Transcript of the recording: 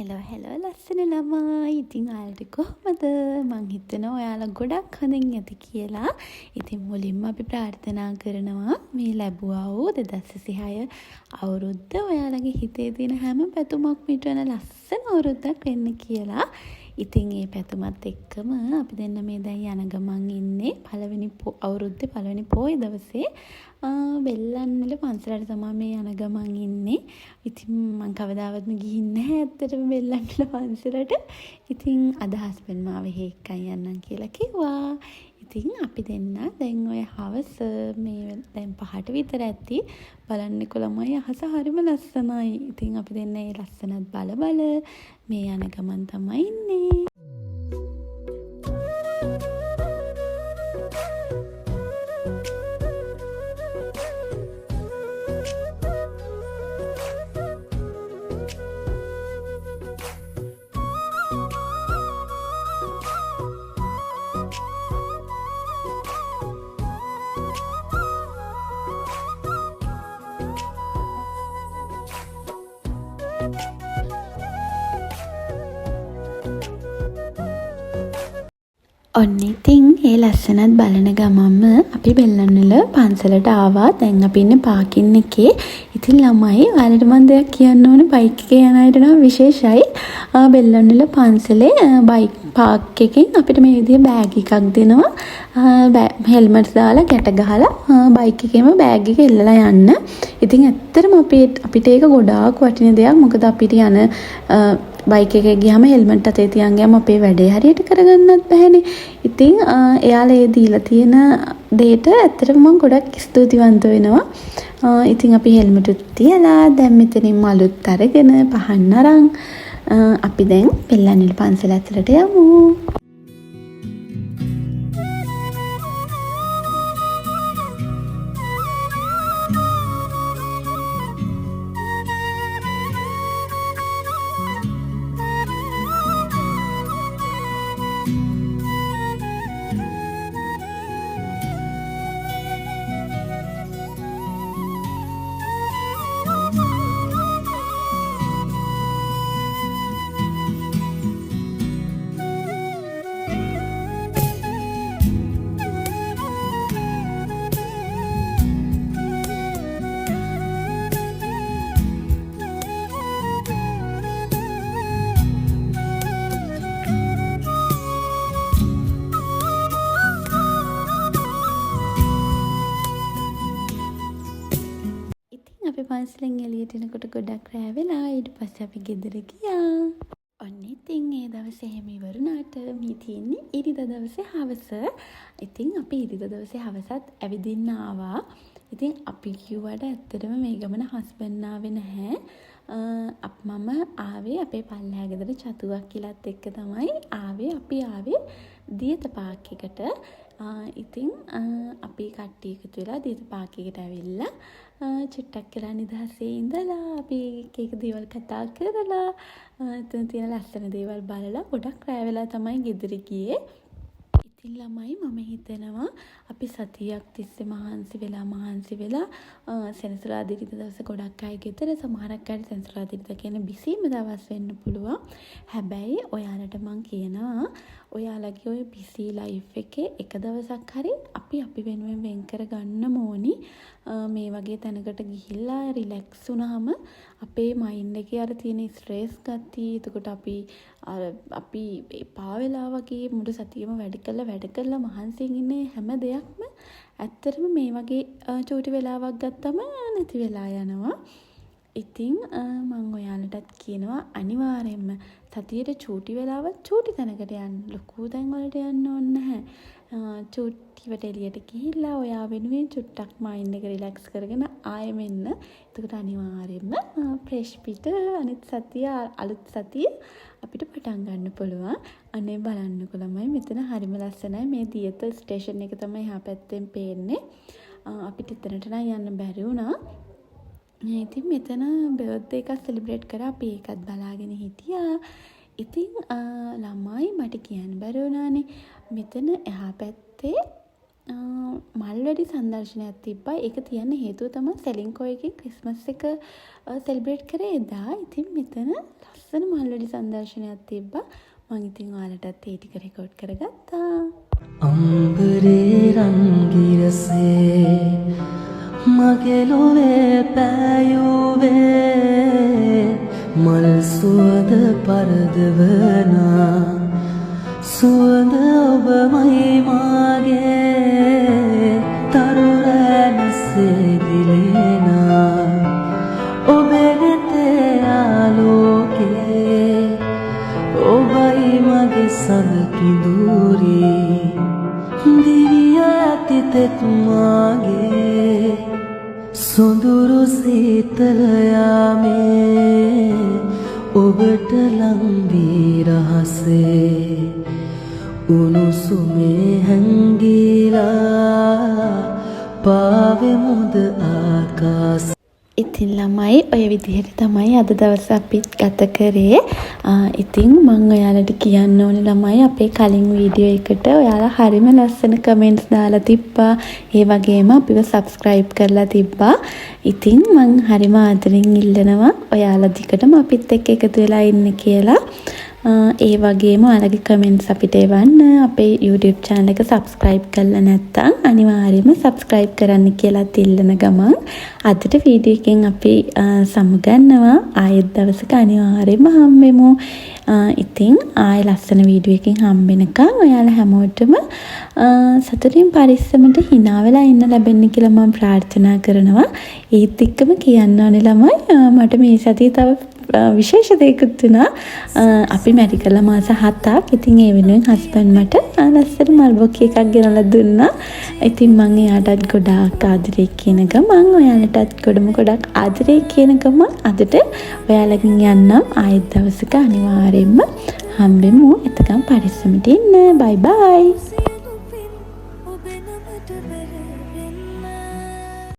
Hello ලස්සන ළමයි. ඉතින් ඔයාලට කොහමද? මං හිතනවා ඔයාලා ගොඩක් හොඳින් ඇති කියලා. ඉතින් මුලින්ම අපි ප්‍රාර්ථනා කරනවා මේ ලැබුවා වූ 2026 අවුරුද්ද ඔයාලගේ හිතේ තියෙන හැම පැතුමක් මිටවන ලස්සන අවුරුද්දක් වෙන්න කියලා. ඉතින් ඒ පැතුමත් එක්කම අපි දෙන්න මේ දැන් යන ගමන් ඉන්නේ පළවෙනි අවුරුද්දේ පළවෙනි පොය දවසේ බෙල්ලන්විල පන්සලට තමයි මේ යන ගමන් ඉන්නේ. ඉතින් මම කවදාවත්ම ගිහින් නැහැ ඇත්තටම බෙල්ලන්විල පන්සලට. ඉතින් අදහස් වෙන මාව හේක්කන් යන්නම් කියලා කිව්වා. ඉතින් අපි දෙන්න දැන් ඔය හවස මේ දැන් 5ට විතර ඇති බලන්නකො ළමයි අහස හරිම ලස්සනයි. ඉතින් අපි දෙන්න ඒ ලස්සනත් බල මේ යන ගමන් තමයි ඉන්නේ. ඔන්න ඉතින් ඒ ලස්සනත් බලන ගමන්ම අපි බෙල්ලන්විල පන්සලට ආවා. දැන් අපි ඉන්නේ පාකින් එකේ. ඉතින් ළමයි ඔයාලට මම දෙයක් කියන්න ඕනේ. බයික් එකේ යන අයට නම් විශේෂයි. බෙල්ලන්විල පන්සලේ බයික් පාක් එකෙන් අපිට මේ විදිහේ බෑග් එකක් දෙනවා. හෙල්මට් දාලා ගැට ගහලා බයික් එකේම බෑග් එක එල්ලලා යන්න. ඉතින් ඇත්තටම අපිට ඒක ගොඩාක් වටින දෙයක්. මොකද අපිට යන බයික් එකේ ගියාම හෙල්මට් අතේ තියන් ගියාම අපේ වැඩේ හරියට කරගන්නත් බැහැනේ. ඉතින් එයාලා ඒ දීලා තියෙන දෙයට ඇත්තටම මම ගොඩක් ස්තුතිවන්ත වෙනවා. ඉතින් අපි හෙල්මට් තියලා දැන් මෙතනින් අලුත් අරගෙන පහන් අරන් අපි දැන් බෙල්ලන්විල පන්සල ඇතුළට යමු. අපි පන්සලෙන් එළියට එනකොට ගොඩක් රෑ වෙලා ඊට පස්සේ අපි ගෙදර ගියා. ඔන්න ඉතින් ඒ දවසේ එහෙම ඉවරුණාට මේ තියෙන්නේ ඉරිදා දවසේ හවස. ඉතින් අපි ඉරිදා දවසේ හවසත් ඇවිදින්න ආවා. ඉතින් අපි කිව්වට ඇත්තටම මේ ගමන හස්බන්ඩ් ආවේ නැහැ. මම ආවේ අපේ පල්ලෙහා ගෙදර චතුවක් කියලාත් එක්ක තමයි ආවේ. අපි ආවේ දියත පාක් එකට. ඉතින් අපි කට්ටිය එකතු වෙලා දියත පාක් එකට ඇවිල්ලා චුට්ටක් කියලා නිදහසේ ඉඳලා අපි එක දේවල් කතා කරලා එතන තියෙන ලස්සන දේවල් බලලා ගොඩක් රෑ වෙලා තමයි ගෙදර ගියේ. ඉතින් ළමයි මම හිතනවා අපි සතියක් තිස්සේ මහන්සි වෙලා සෙනසුරාදා ඉරිදා දවසේ ගොඩක් අය ගෙදර සමහරක් අයට සෙනසුරාදා ඉරිදා කියන්නේ බිසිම දවස් වෙන්න පුළුවන්. හැබැයි ඔයාලට මම කියනවා ඔයාලගේ ඔය බිසි ලයිෆ් එකේ එක දවසක් හරි අපි වෙනුවෙන් වෙන් කර ගන්න ඕනි. මේ වගේ තැනකට ගිහිල්ලා රිලැක්ස් වුණාම අපේ මයින්ඩ් එකේ අර තියෙන ස්ට්‍රෙස් ගතිය එතකොට අපි එපා වෙලා වගේ මුළු සතියෙම වැඩ කරලා මහන්සියෙන් ඉන්නේ හැම දෙයක්ම ඇත්තටම මේ වගේ චූටි වෙලාවක් ගත්තම නැති වෙලා යනවා. ඉතින් මම ඔයාලටත් කියනවා අනිවාර්යයෙන්ම සතියේ චූටි වෙලාවක් චූටි තැනකට යන්න. ලොකු තැන් වලට යන්න ඕනේ නැහැ. චූටිවට එළියට ගිහිල්ලා ඔයා වෙනුවෙන් චුට්ටක් මයින්ඩ් එක රිලැක්ස් කරගෙන ආයෙම එන්න. එතකොට අනිවාර්යයෙන්ම ෆ්‍රෙෂ් පිට අලුත් සතිය අපිට පටන් ගන්න පුළුවන්. අනේ බලන්නකො ළමයි මෙතන හරිම ලස්සනයි. මේ දියත ස්ටේෂන් එක තමයි එහා පැත්තෙන් පේන්නේ. අපිට එතනට නම් යන්න බැරි වුණා. ඉතින් මෙතන බර්ත්ඩේ එකක් සෙලිබ්‍රේට් කරා අපි ඒකත් බලාගෙන හිටියා. ඉතින් ළමයි මට කියන්න බැරි වුණානේ මෙතන එහා පැත්තේ මල් වැඩි සංදර්ශනයක් තිබ්බා. ඒක තියන්න හේතුව තමයි සෙලින්කෝ එකේ ක්‍රිස්මස් එක සෙලිබ්‍රේට් කරේ එදා. ඉතින් මෙතන ලස්සන මල්වැඩි සංදර්ශනයක් තිබ්බා. මං ඉතින් ඔයාලටත් ඒ ටික රෙකෝඩ් කරගත්තා. අම්බරේ රංගිරසේ මගේ ලොවේ පෑයුවේ මල් සුවඳ පරදවනා සුවඳ ඔබමයි මාගේ තරුරැනසේ දිලෙනා ඔබේ නෙතේ ආලෝකේ ඔබයි මගේ සඳකිඳුරේ දිවිය ඇතිතෙත් මාගේ සොඳුරු සීතලයාමේ ඔබට ලංවී රහසේ උණුසුමේ හැංගිලා පාවෙමුද ආකාශ. ඉතින් ළමයි ඔය විදිහට තමයි අද දවස අපිත් ගත කරේ. ඉතින් මම ඔයාලට කියන්න ඕනේ ළමයි අපේ කලින් වීඩියෝ එකට ඔයාලා හරිම ලස්සන කමෙන්ට්ස් දාලා තිබ්බා. ඒ වගේම අපිව සබ්ස්ක්‍රයිබ් කරලා තිබ්බා. ඉතින් මම හරිම ආදරෙන් ඉල්ලනවා ඔයාලා දිගටම අපිත් එක්ක එකතු වෙලා ඉන්න කියලා. ඒ වගේම ඔයාලගේ කමෙන්ට්ස් අපිට එවන්න. අපේ YouTube channel එක subscribe කරලා නැත්නම් අනිවාර්යයෙන්ම subscribe කරන්න කියලා ඉල්ලන ගමන් අදට වීඩියෝ එකෙන් අපි සමුගන්නවා. ආයෙත් දවසක අනිවාර්යයෙන්ම හම්බෙමු. ඉතින් ආයෙ ලස්සන වීඩියෝ එකකින් හම්බෙනකන් ඔයාලා හැමෝටම සතුටින් පරිස්සමට hina වෙලා ඉන්න ලැබෙන්න කියලා මම ප්‍රාර්ථනා කරනවා. ඒත් එක්කම කියන්න ඕනේ ළමයි මට මේ සතියේ තව විශේෂ දෙයක්ත් වුණා. අපි මැරි කළා මාස 7ක්. ඉතින් ඒ වෙනුවෙන් හස්බන්ඩ් මට ලස්සන මල් බොකේ එකක් ගෙනලා දුන්නා. ඉතින් මම එයාටත් ගොඩාක් ආදරේ කියන ගමන් ඔයාලටත් ගොඩක් ආදරේ කියන ගමන් අදට ඔයාලගෙන් යන්නම්. ආයෙත් දවසක අනිවාර්යයෙන්ම හම්බෙමු. එතකම් පරිස්සමට ඉන්න. බයි බයි.